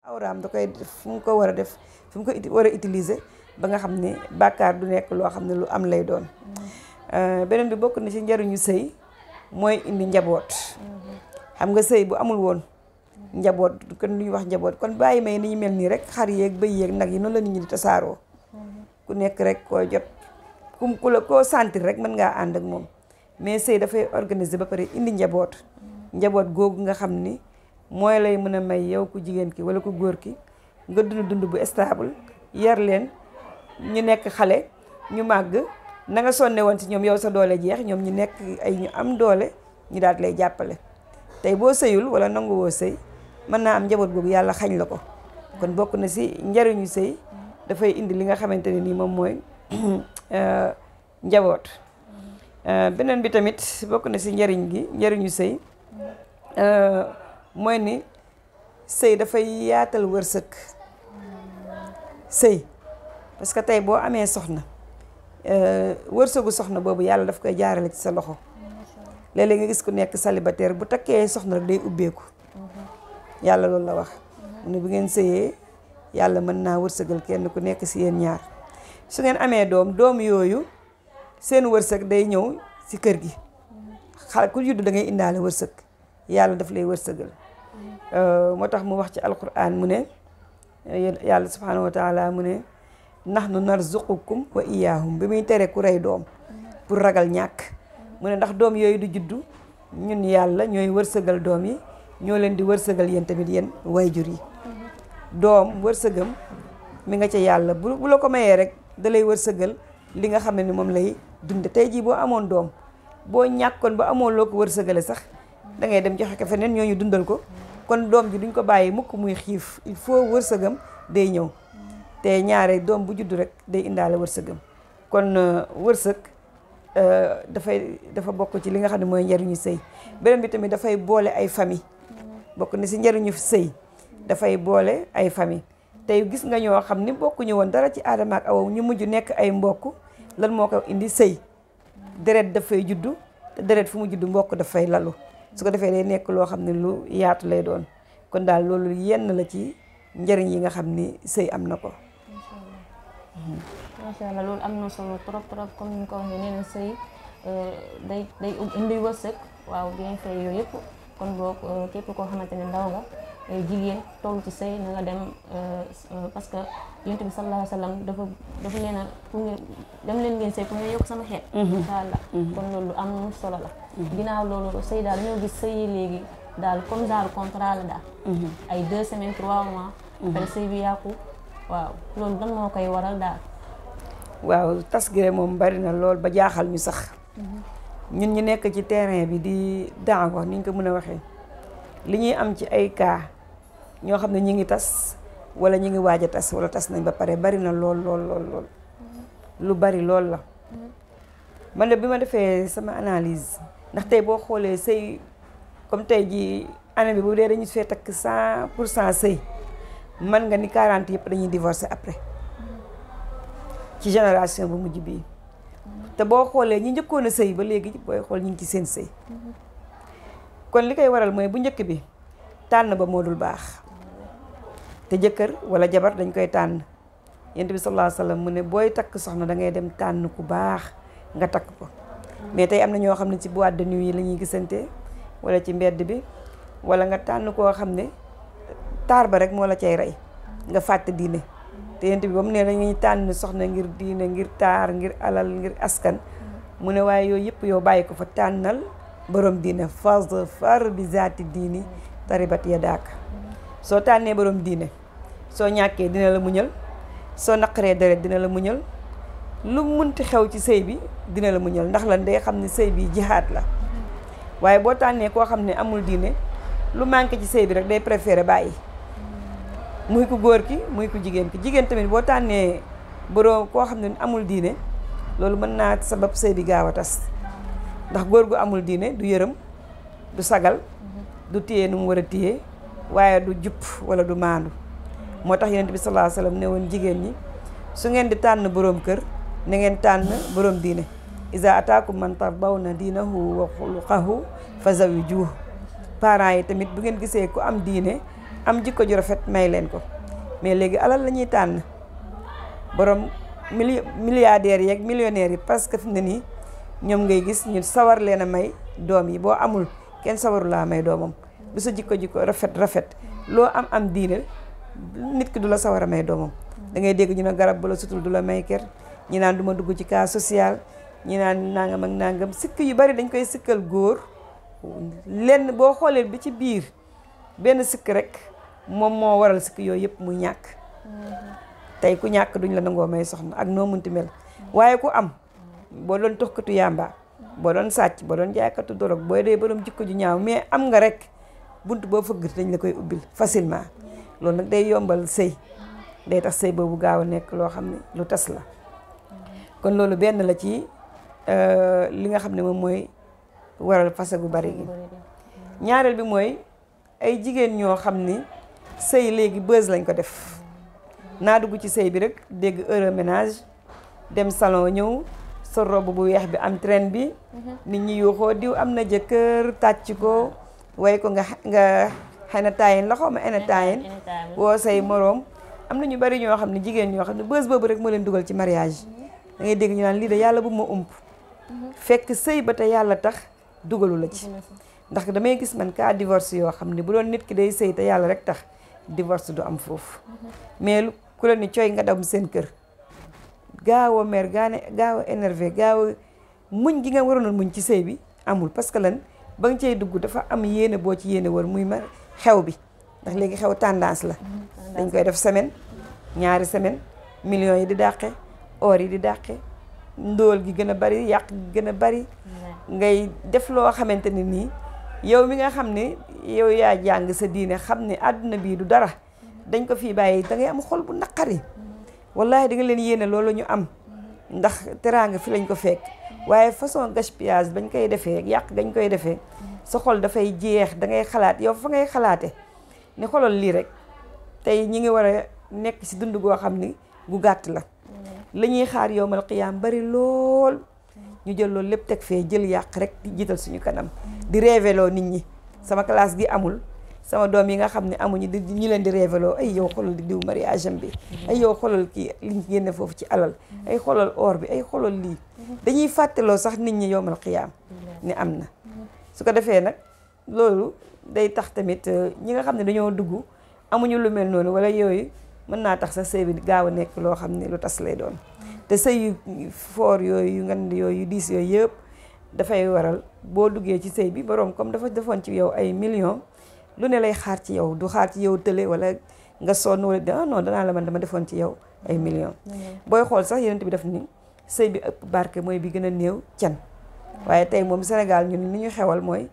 awraam da koy def fu mu ko war a def fu mu ko war a utiliser ba nga xam ne bàkkaar du nekk loo xam ne lu am lay doon. beneen bi bokk na ci njariñu sëy mooy indi njaboot. xam nga sëy bu amul woon njaboot kon lu ñuy wax njaboot kon bàyyi may ni ñu mel nii rek xar yeeg bëy yeeg nag yi noonu la nit ñi di tasaaroo. ku nekk rek koo jot ku la koo sentir rek mën ngaa ànd ak moom mais sëy dafay organiser ba pare indi njaboot. njaboot googu nga xam ni mooy lay mën a may yow ku jigéen ki wala ku góor ki nga dund bu stable yar leen ñu nekk xale ñu màgg na nga sonne woon ci ñoom yow sa doole jeex ñoom ñu nekk ay ñu am doole ñu daal di lay jàppale. tey boo sëyul wala nangu woo sëy mën naa am njaboot googu yàlla xañ la ko kon bokk na ci njariñu sëy dafay indi li nga xamante ne nii moom mooy njaboot. beneen bi tamit bokk na ci njariñu sëy mooy ni sëy dafay yaatal wërsëg. sëy parce que tey boo amee soxna wërsëgu soxna boobu yàlla daf koy jaarale ci sa loxo. léeg-léeg nga gis ku nekk célibataire bu takkee soxna rek day ubbeeku. yàlla loolu la wax mu ne bu ngeen sëyee yàlla mën naa wërsëgal kenn ku nekk ci yéen ñaar su ngeen amee doom yooyu seen wërsëg day ñëw ci kër gi. xale ku juddu da ngay indaale wërsëg yàlla daf lay wërsëgal. moo tax mu wax ci alquran mu ne yàlla subhanahu wa taala mu ne nahnu narzuqukum wa iyaahum bi muy tere ku rey doom pour ragal ñàkk mu ne ndax doom yooyu du juddu ñun yàlla ñooy wërsëgal doom yi ñoo leen di wërsëgal yéen tamit yéen wayjur yi. doom wërsëgam mi nga ca yàlla bu la ko mayee rek da lay wërsëgal li nga xam ne ni moom lay dunde tey jii boo amoon doom boo ñàkkoon ba amoon loo ko wërsëgale sax da ngay dem joxe ko feneen ñooñu dundal ko kon doom ji duñ ko bàyyi mukk muy xiif il faut wërsëgam day ñëw te ñaare doom bu juddu rek day indaale wërsëgam kon wërsëg dafa bokk ci li nga xam ne mooy njariñu sëy. beneen bi tamit dafay boole ay famille bokk na ci njariñu sëy dafay boole ay famille tey gis nga ñoo xam ni bokkuñu woon dara ci aadama ak awa ñu mujj nekk ay mbokk lan moo ko indi sëy. deret dafay juddu te deret fu mu juddu mbokk dafay lalu su ko defee day nekk loo xam ne lu yaatu lay doon kon daal loolu yenn la ci njariñ yi nga xam ni sëy am na ko. macha allah loolu am na solo trop comme ni nga ko waxee nee na sëy day indi wërsëg waaw bien fait yooyu yëpp kon boog képp koo xamante ne ndaw nga jigéen toll ci sëy na nga dem parce que yonent bi sallallahu alayhi wa sallam dafa nee na pour ngeen dem leen ngeen sëy pour ngeen yokk sama xeet. incha allah kon loolu am solo la. ginnaaw loolu sëy daal dañoo gis sëy yi léegi daal comme genre contrat la daal. ay 2 semaines 3 mois. après sëy bi yàqu waaw loolu lan moo koy waral daal. waaw tas gi moom bari na lool ba jaaxal ñu sax. ñun ñu nekk ci terrain bi di daago ni ñu ko mën a waxee li ñuy am ci ay cas ñoo xam ne ñi ngi tas wala ñi ngi waaj a tas wala tas nañ ba pare bari na lool lu bari lool la. man de bi ma defee sama analyse ndax tey boo xoolee sëy comme tey ji année bi bu dee dañu fee takk 100% sëy man nga ni 40 yëpp dañuy divorcer après ci génération bu mujj bii te boo xoolee ñi njëkkoon a sëy ba léegi booy xool ñu ngi ci seen sëy kon li koy waral mooy bu njëkk bi tànn ba moo dul baax te jëkkër wala jabar dañ koy tànn Yonent bi sallallahu alayhi wa sallam mu ne booy takk soxna da ngay dem tànn ku baax nga takk ko mais tey am na ñoo xam ne ci boîte de nuit yi la ñuy gisante wala ci mbedd bi wala nga tànn koo xam ne taar ba rek moo la cay rey nga fàtte diine te Yonent bi ba mu ne dañuy tànn soxna ngir diine ngir taar ngir alal ngir askan mu ne waaye yooyu yëpp yow bàyyi ko fa tànnal borom diine far bi zaati diini taribat yadaaka soo tànnee borom diine soo ñàkkee dina la muñal soo naqaree deret dina la muñal lu munti xew ci sëy bi dina la muñal ndax lan day xam ne sëy bi jihaad la waaye boo tànnee koo xam ne amul diine lu manqué ci sëy bi rek day préféré bàyyi muy ku góor ki muy ku jigéen ki jigéen tamit boo tànnee borom koo xam ne amul diine loolu mën naa sabab sëy bi gaaw a tas ndax góor gu amul diine du yërëm du sagal du téye nu mu war a téye waaye du jupp wala du maandu moo tax Yonent bi sallallahu alayhi wa sallam ne woon jigéen ñi su ngeen di tànn boroom kër na ngeen tànn boroom diine iza ataakum man tardawna diinahu wa xuluqahu fa zawwijuuhu parents yi tamit bu ngeen gisee ku am diine am jikko ju rafet may leen ko mais léegi alal la ñuy tànn borom milliardaires yeeg millionnaires yi parce que fi mu ne nii ñoom ngay gis ñu sawar leen a may doom yi boo amul kenn sawaru laa may doomam bu sa jikko rafet loo am diine nit ki du la sawar a may doomam da ngay dégg ñu ne garab bu la sutul du la may kër ñi naan du ma dugg ci cas social ñi naan nangam ak nangam sikk yu bari dañ koy sikkal góor lenn boo xoolee bi ci biir benn sikk rek moom moo waral sikk yooyu yëpp muy ñàkk tey ku ñàkk duñ la nangoo may soxna ak noo munti mel waaye ku am boo doon toxkatu yàmba boo doon sàcc boo doon jaaykatu dorog boo dee borom jikko ju ñaaw mais am nga rek bunt boo fëgg dañ la koy ubbil facilement loolu nag day yombal sëy day tax sëy boobu gaaw a nekk loo xam ne lu tas la kon loolu benn la ci li nga xam ne moom mooy waral fase gu bari gi ñaareel bi mooy ay jigéen ñoo xam ni sëy léegi buzz lañ ko def naa dugg ci sëy bi rek dégg heure ménage dem salon ñëw sa robe bu weex bi am train bi nit ñi yuuxoo diw am na jëkkër tàcc ko way ko nga xëy na taayin la xaw ma ene taayin woo say moroom am na ñu bari ñoo xam ne jigéen ñoo xam ne buzz boobu rek moo leen dugal ci mariage da ngay dégg ñu naan lii de yàlla bu ma ump fekk sëy ba te yàlla tax dugalu la ci ndax damay gis man cas divorce yoo xam ne bu doon nit ki day sëy te yàlla rek tax divorce du am foofu mais ku la ni cooy nga dem seen kër gaaw a mer gaaw a énervé gaaw a muñ gi nga waroon muñ ci sëy bi amul parce que lan ba nga cay dugg dafa am yéene boo ci yéene war muy ma xew bi ndax léegi xew tendance la dañ koy def semaine ñaari semaine millions yi di dàqe or yi di dàqe ndóol gi gën a bari yàq gi gën a bari ngay def loo xamante ne nii yow mi nga xam ne yow yaa jàng sa diine xam ne àdduna bii du dara dañ ko fii bàyyi da ngay am xol bu naqari wallahi di nga leen yéene loolu ñu am ndax teraanga fi lañ ko fekk waaye façon gaspillage bañ koy defee yàq gañ koy defee sa xol dafay jeex da ngay xalaat yow fa ngay xalaate ni xolal lii rek tey ñi ngi war a nekk ci dund goo xam ni gu gàtt la la ñuy xaar yowmal qiyaam bari lool ñu jël loolu lépp teg fee jël yàq rek di jiital suñu kanam di révélo nit ñi sama classe gi amul sama doom yi nga xam ne amuñu di ñu leen di révélo ay yow xoolal di diw mariage am bi ay yow xoolal kii liñ génne foofu ci alal ay xoolal or bi ay xoolal lii dañuy fàttaloo sax nit ñi yowmal qiyaam ni am na su ko defee nag loolu day tax tamit ñi nga xam ne dañoo dugg amuñu lu mel noonu wala yooyu mën naa tax sax sëy bi gaaw a nekk loo xam ne lu tas lay doon te sëy yu foor yooyu ngand yooyu diis yooyu yëpp dafay waral boo duggee ci sëy bi boroom comme dafa defoon ci yow ay millions lu ne lay xaar ci yow du xaar ci yow tële wala nga sonn wala non danaa la man dama defoon ci yow ay millions booy xool sax yeneen bi def ni sëy bi ëpp barke mooy bi gën a néew can waaye tey moom Sénégal ñun ni ñu xewal mooy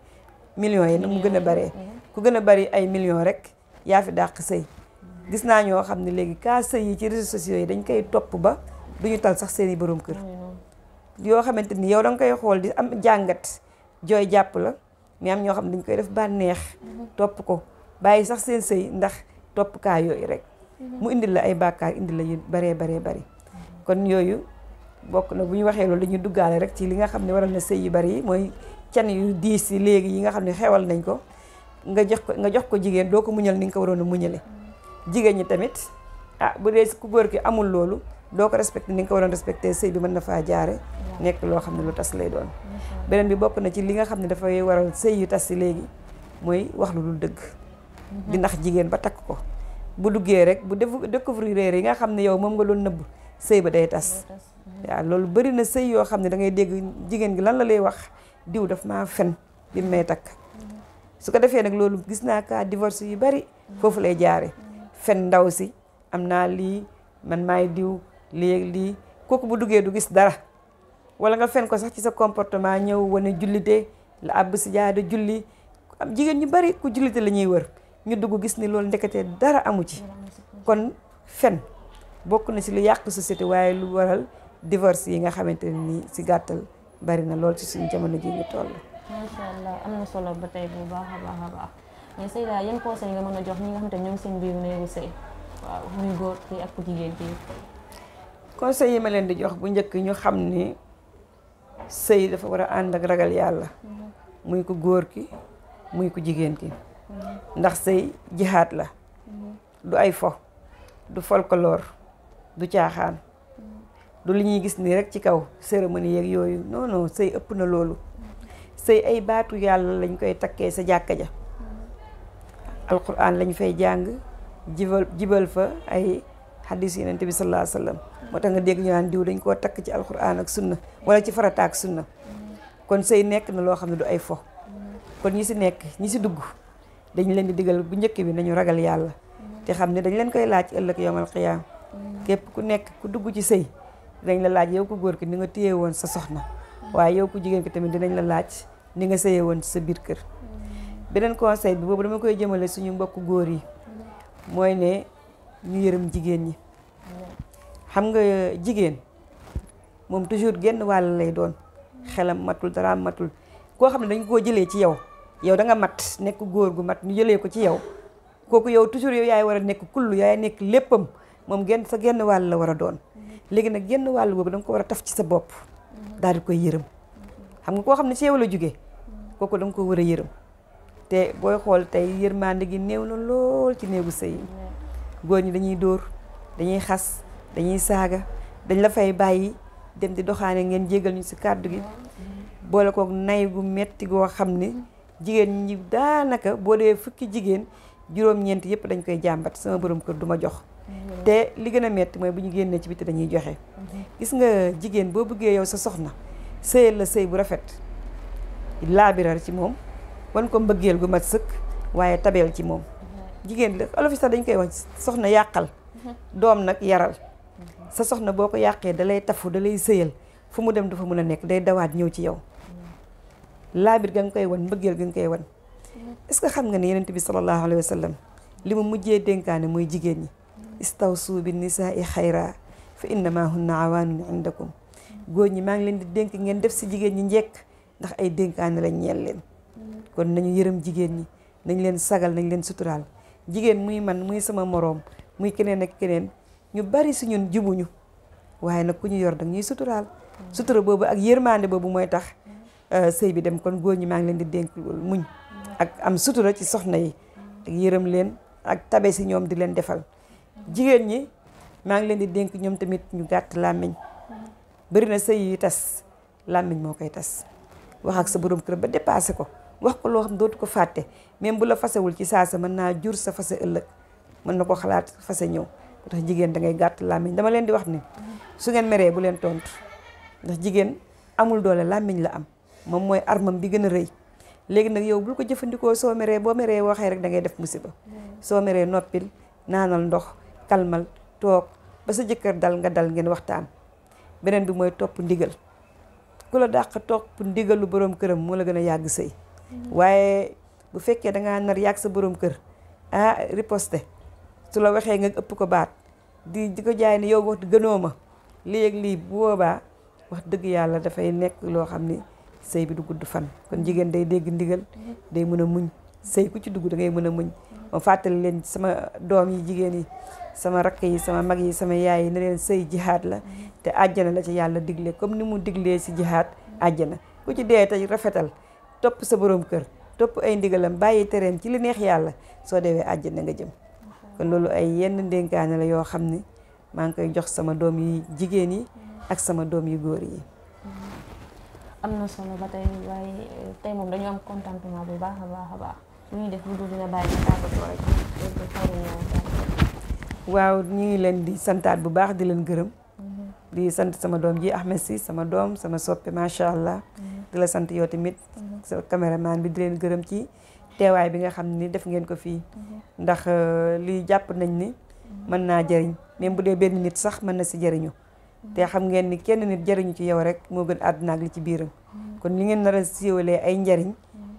millions yi na mu gën a baree ku gën a bari ay millions rek yaa fi dàq sëy gis naa ñoo xam ne léegi kaa sëy yi ci réseaux sociaux yi dañ koy topp ba duñu tal sax seeni boroom kër yoo xamante ni yow danga koy xool di am jàngat jooy jàpp la mais am ñoo xam ne dañ koy def bànneex topp ko bàyyi sax seen sëy ndax topp kaa yooyu rek mu indil la ay bàkkaar indil la yu baree bari kon yooyu bokk na bu ñu waxee loolu dañuy duggaale rek ci li nga xam ne waral na sëy yu bari yi mooy can yu diis yi léegi yi nga xam ne xewal nañ ko nga jox ko jigéen doo ko muñal ni nga ko waroon a muñale jigéen ñi tamit bu dee ku góor ki amul loolu doo ko respecté ni nga ko waroon respecté sëy bi mën na faa jaare nekk loo xam ne lu tas lay doon beneen bi bokk na ci li nga xam ne dafay waral sëy yu tas si léegi mooy wax lu dul dëgg di ndax jigéen ba takk ko bu duggee rek bu découvrir yi nga xam ne yow moom nga doon nëbb sëy ba day tas waaw loolu bari na sëy yoo xam ne da ngay dégg jigéen gi lan la lay wax diw daf maa fen bi may takk su ko defee nag loolu gis naa ka divorce yu bari foofu lay jaare fen ndaw si am naa lii man maay diw lii kooku bu duggee du gis dara wala nga fen ko sax ci sa comportement ñëw wane jullite la àbb si jaada julli am jigéen ñu bari ku jullite la ñuy wër ñu dugg gis ni loolu ndeketee dara amu ci kon fen bokk na ci lu yàq société waaye lu waral divorce yi nga xamante ne nii si gàttal bari na lool ci suñu jamono ji ñu toll. macha allah am na solo ba tey bu baax a baax mais Seyda yan conseil nga mën a jox ñi nga xamante ne ñoom seen biir néegu sëy waaw muy góor ki ak ku jigéen ki. conseil yi ma leen di jox bu njëkk ñu xam ni sëy dafa war a ànd ak ragal yàlla muy ku góor ki muy ku jigéen ki ndax sëy jihaat la du ay fo du folklore du caaxaan du li ñuy gis nii rek ci kaw cérémonie yeeg yooyu non non sëy ëpp na loolu sëy ay baatu yàlla lañ koy takkee sa jàkka ja alquran lañ fay jàng jibal fa ay hadis yonent bi sallallahu alayhi wasallam moo tax nga dégg ñu naan diw dañ koo takk ci alquran ak sunna wala ci farata ak sunna kon sëy nekk na loo xam ne du ay fo kon ñi si nekk ñi si dugg dañ leen di digal bu njëkk bi nañu ragal yàlla te xam ne dañ leen koy laaj ëllëg yawmal qiyaam képp ku nekk ku dugg ci sëy dinañ la laaj yow ku góor ki ni nga téye woon sa soxna waaye yow ku jigéen ki tamit dinañ la laaj ni nga sëyee woon sa biir kër beneen conseil bi boobu dama koy jëmale suñu mbokku góor yi mooy ne ñu yërëm jigéen ñi xam nga jigéen moom toujours genn wàll lay doon xelam matul dara matul koo xam ne dañ koo jëlee ci yow yow da nga mat nekk góor gu mat ñu jëlee ko ci yow kooku yow toujours yow yaay war a nekk kullu yaay nekk léppam moom sa genn wàll la war a doon léegi nag genn wàll boobu da nga ko war a taf ci sa bopp daal di koy yërëm xam nga koo xam ne ci yow la jógee kooku da nga ko war a yërëm te booy xool tey yërmande gi néew na lool ci néegu sëy góor ñi dañuy dóor dañuy xas dañuy saaga dañ la fay bàyyi dem di doxaane ngeen jégal ñu ci kàddu gi boole kook nay gu metti goo xam ne jigéen ñi daanaka boo dee fukki jigéen juróom-ñeent yëpp dañ koy jàmbat sama borom kër du ma jox te li gën a metti mooy bu ñu génnee ci biti dañuy joxe gis nga jigéen boo bëggee yow sa soxna sëyal la sëy bu rafet laabiral ci moom wan ko mbëggeel gu mat sëkk waaye tabeel ci moom jigéen la olof yi sax dañ koy wax soxna yàqal doom nag yaral sa soxna boo ko yàqee dalay tafu dalay sëyal fu mu dem du fa mën a nekk day dawaat ñëw ci yow laabir ga nga koy wan mbëggeel ga nga koy wan est-ce que xam nga ne Yonent bi sallallahu alayhi wa sallam li mu mujjee dénkaane mooy jigéen ñi istawsu bi nisaa'i xayra fa innama hunna awaanun indakum góor ñi maa ngi leen di dénk ngeen def si jigéen ñi njekk ndax ay dénkaane lañ ñeel leen kon nañu yërëm jigéen ñi nañ leen sagal nañ leen suturaal jigéen muy man muy sama moroom muy keneen ak keneen ñu bari si ñun jubuñu waaye nag ku ñu yor dag ñuy suturaal sutura boobu ak yërmande boobu mooy tax sëy bi dem kon góor ñi maa ngi leen di dénk muñ ak am sutura ci soxna yi ak yërëm leen ak tabe si ñoom di leen defal jigéen ñi maa ngi leen di dénk ñoom tamit ñu gàtt làmmiñ bari na sëy yi tas làmmiñ moo koy tas wax ak sa borom kër ba dépassé ko wax ko loo xam dootu ko fàtte même bu la fasewul ci saasa mën naa jur sa fase ëllëg mën na ko xalaat fase ñëw moo tax jigéen da ngay gàtt làmmiñ dama leen di wax ni su ngeen meree bu leen tontu ndax jigéen amul doole làmmiñ la am moom mooy armam bi gën a rëy léegi nag yow bul ko jëfandikoo soo meree boo meree waxee rek da ngay def musiba soo meree noppil naanal ndox kalmal toog ba sa jëkkër dal nga dal ngeen waxtaan beneen bi mooy topp ndigal ku la dàq topp ndigalu borom këram moo la gën a yàgg sëy waaye bu fekkee dangaa nar yàgg sa borom kër riposte su la waxee nga ëpp ko baat di ko jaay ne yow wax gënoo ma lii ak lii bu boobaa wax dëgg yàlla dafay nekk loo xam ni sëy bi du gudd fan kon jigéen day dégg ndigal day mën a muñ sëy ku ci dugg da ngay mën a muñ ma fàttali leen sama doom yi jigéen yi sama rakk yi sama mag yi sama yaay yi ne leen sëy jihaad la te àjjana la ci yàlla digle comme ni mu diglee si jihaad àjjana ku ci dee tey rafetal topp sa borom kër topp ay ndigalam bàyyi tereem ci li neex yàlla soo deewee àjjana nga jëm kon loolu ay yenn ndénkaane la yoo xam ni maa ngi koy jox sama doom yi jigéen yi ak sama doom yu góor yi. am na solo ba tey waaye tey moom dañu am contentement bu baax a baax a baax lu ñuy def lu dul dina bàyyi nga tàggatoo rek waaw ñu ngi leen di santaat bu baax di leen gërëm di sant sama doom ji Ahmed Sy sama doom sama soppe macha allah di la sant yow tamit sa caméraman bi di leen gërëm ci teewaay bi nga xam ni def ngeen ko fii ndax lii jàpp nañ ni mën naa jëriñ même bu dee benn nit sax mën na si jëriñu te xam ngeen ni kenn nit jëriñu ci yow rek moo gën àdduna ak li ci biiram kon li ngeen nar a siiwalee ay njëriñ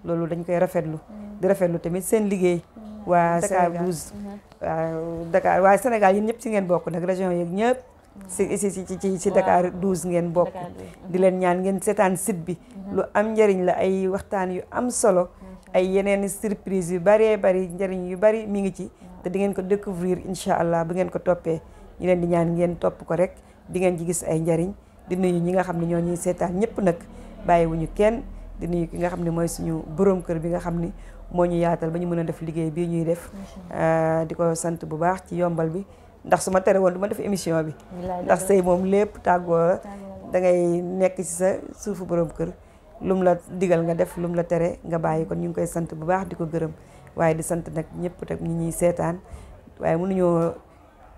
loolu dañ koy rafetlu di rafetlu tamit seen liggéey waa Dakar 12 waaw Dakar waa Sénégal yéen ñëpp si ngeen bokk nag région yeeg ñëpp si Dakar 12 ngeen bokk di leen ñaan ngeen seetaan site bi lu am njëriñ la ay waxtaan yu am solo ay yeneen surprise yu bëree bëri njëriñ yu bëri mi ngi ci te di ngeen ko découvrir incha allah bu ngeen ko toppee ñu leen di ñaan ngeen topp ko rek di ngeen ci gis ay njëriñ di nuyu ñi nga xam ne ñoo ñuy seetaan ñëpp nag bàyyiwuñu kenn di nuyu ki nga xam ne mooy suñu borom kër bi nga xam ni moo ñu yaatal ba ñu mën a def liggéey bii ñuy def di ko sant bu baax ci yombal bi ndax su ma tere woon du ma def émission bi ndax sëy moom lépp tàggoo la da ngay nekk ci sa suufu borom kër lum la digal nga def lum la tere nga bàyyi kon ñu ngi koy sant bu baax di ko gërëm waaye di sant nag ñëpp teg ñi ñuy seetaan waaye mënuñoo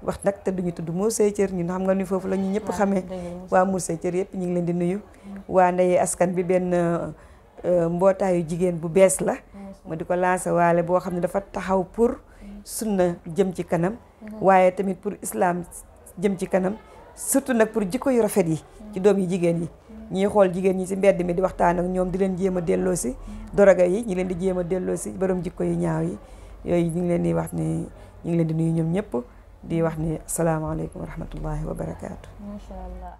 wax nag te duñu tudd Mbour Say Thieur ñun xam nga ni foofu la ñu ñëpp xamee waa Mbour Say Thieur yëpp ñu ngi leen di nuyu waa Ndeye Askan bi benn mbootaayu jigéen bu bees la ma di ko lancé waale boo xam ne dafa taxaw pour sunna jëm ci kanam waaye tamit pour islam jëm ci kanam surtout nag pour jikko yu rafet yi ci doom yi jigéen yi ñuy xool jigéen ñi ci mbedd mi di waxtaan ak ñoom di leen jéem a delloo si doroga yi ñi leen di jéem a delloo si borom jikko yu ñaaw yi yooyu ñu ngi leen di wax ni ñu ngi leen di nuyu ñoom ñëpp di wax ni asalaamaaleykum wa rahmatullahi wa barakaatu. Masha Allah.